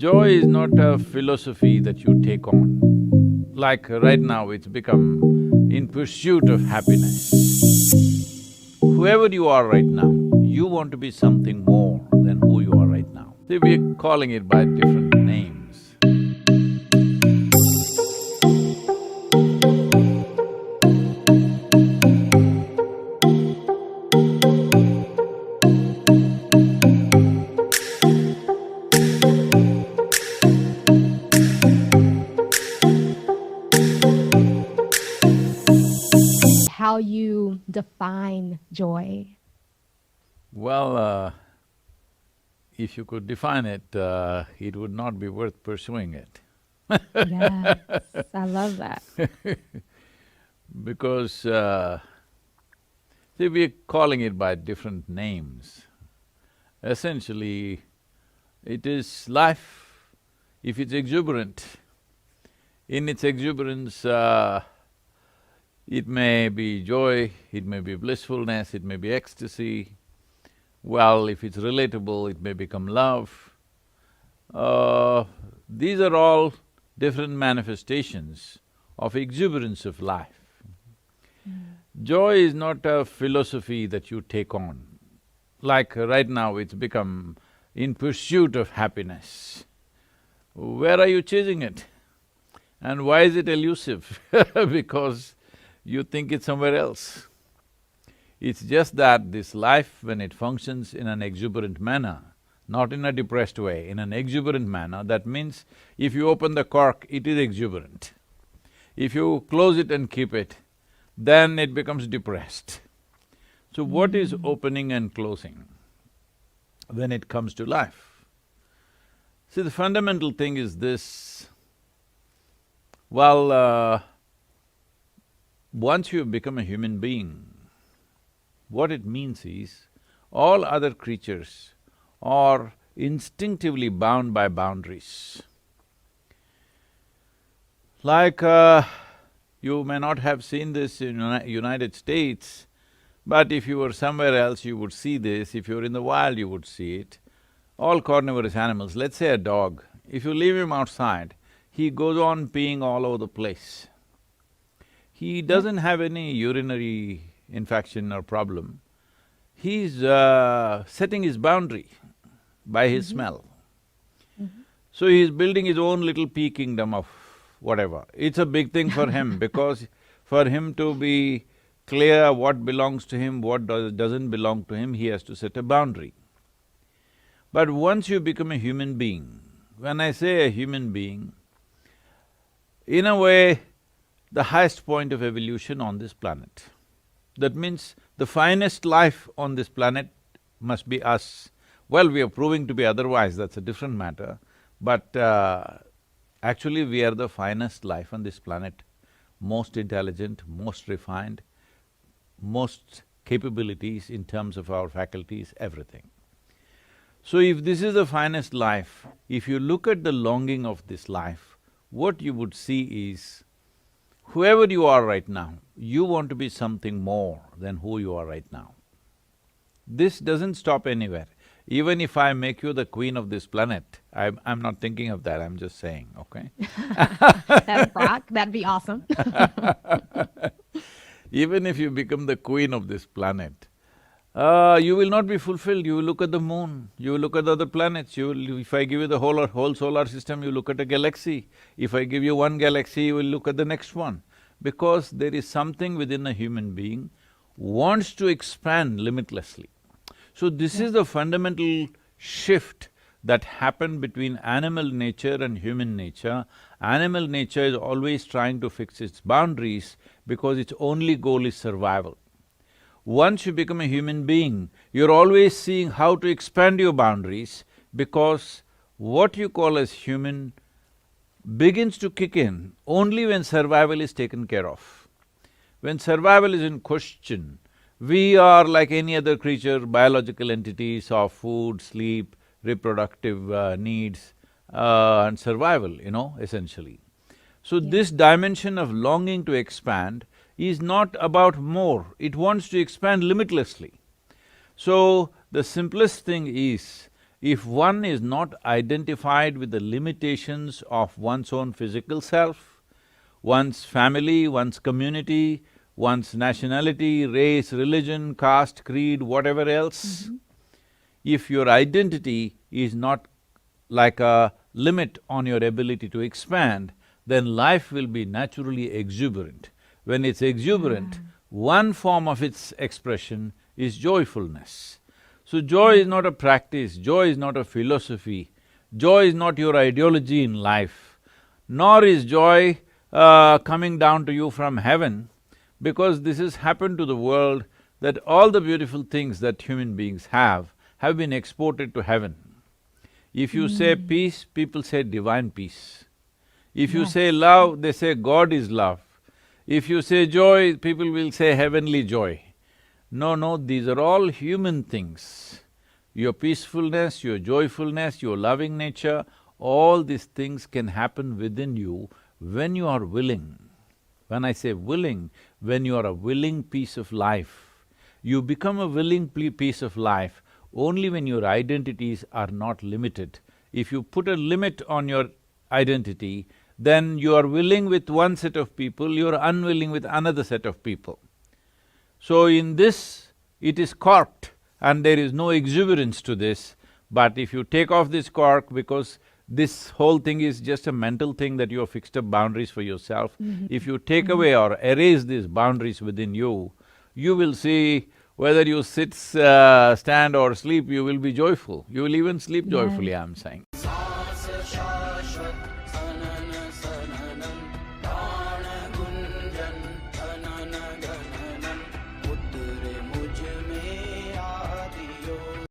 Joy is not a philosophy that you take on. Like right now, it's become in pursuit of happiness. Whoever you are right now, you want to be something more than who you are right now. See, we're calling it by different names. How you define joy? Well, if you could define it, it would not be worth pursuing it. Yes, I love that. Because, see, we're calling it by different names. Essentially, it is life. If it's exuberant, in its exuberance, it may be joy, it may be blissfulness, it may be ecstasy. Well, if it's relatable, it may become love. These are all different manifestations of exuberance of life. Joy is not a philosophy that you take on. Like right now, it's become in pursuit of happiness. Where are you chasing it? And why is it elusive? Because you think it's somewhere else. It's just that this life, when it functions in an exuberant manner, not in a depressed way, in an exuberant manner, that means if you open the cork, it is exuberant. If you close it and keep it, then it becomes depressed. So what is opening and closing when it comes to life? See, the fundamental thing is this, well, once you become a human being, what it means is, all other creatures are instinctively bound by boundaries. Like, you may not have seen this in United States, but if you were somewhere else, you would see this. If you were in the wild, you would see it. All carnivorous animals, let's say a dog, if you leave him outside, he goes on peeing all over the place. He doesn't have any urinary infection or problem. He's setting his boundary by his smell. So he's building his own little pea kingdom of whatever. It's a big thing for him because for him to be clear what belongs to him, what doesn't belong to him, he has to set a boundary. But once you become a human being, when I say a human being, in a way, the highest point of evolution on this planet. That means the finest life on this planet must be us. Well, we are proving to be otherwise, that's a different matter, but actually we are the finest life on this planet, most intelligent, most refined, most capabilities in terms of our faculties, everything. So if this is the finest life, if you look at the longing of this life, what you would see is, whoever you are right now, you want to be something more than who you are right now. This doesn't stop anywhere. Even if I make you the queen of this planet, I'm not thinking of that, I'm just saying, okay? That'd rock, that'd be awesome. Even if you become the queen of this planet, you will not be fulfilled. You will look at the moon, you will look at the other planets, if I give you the whole solar system, you look at a galaxy. If I give you one galaxy, you will look at the next one. Because there is something within a human being wants to expand limitlessly. So this is the fundamental shift that happened between animal nature and human nature. Animal nature is always trying to fix its boundaries because its only goal is survival. Once you become a human being, you're always seeing how to expand your boundaries because what you call as human begins to kick in only when survival is taken care of. When survival is in question, we are like any other creature, biological entities of food, sleep, reproductive needs and survival, essentially. So this dimension of longing to expand is not about more, it wants to expand limitlessly. So the simplest thing is, if one is not identified with the limitations of one's own physical self, one's family, one's community, one's nationality, race, religion, caste, creed, whatever else, if your identity is not like a limit on your ability to expand, then life will be naturally exuberant. When it's exuberant, one form of its expression is joyfulness. So joy is not a practice, joy is not a philosophy, joy is not your ideology in life, nor is joy coming down to you from heaven, because this has happened to the world that all the beautiful things that human beings have been exported to heaven. If you say peace, people say divine peace. If you say love, they say God is love. If you say joy, people will say heavenly joy. No, these are all human things. Your peacefulness, your joyfulness, your loving nature, all these things can happen within you when you are willing. When I say willing, when you are a willing piece of life. You become a willing piece of life only when your identities are not limited. If you put a limit on your identity, then you are willing with one set of people, you are unwilling with another set of people. So in this, it is corked and there is no exuberance to this, but if you take off this cork, because this whole thing is just a mental thing that you have fixed up boundaries for yourself, if you take away or erase these boundaries within you, you will see whether you sit, stand or sleep, you will be joyful. You will even sleep joyfully, I'm saying.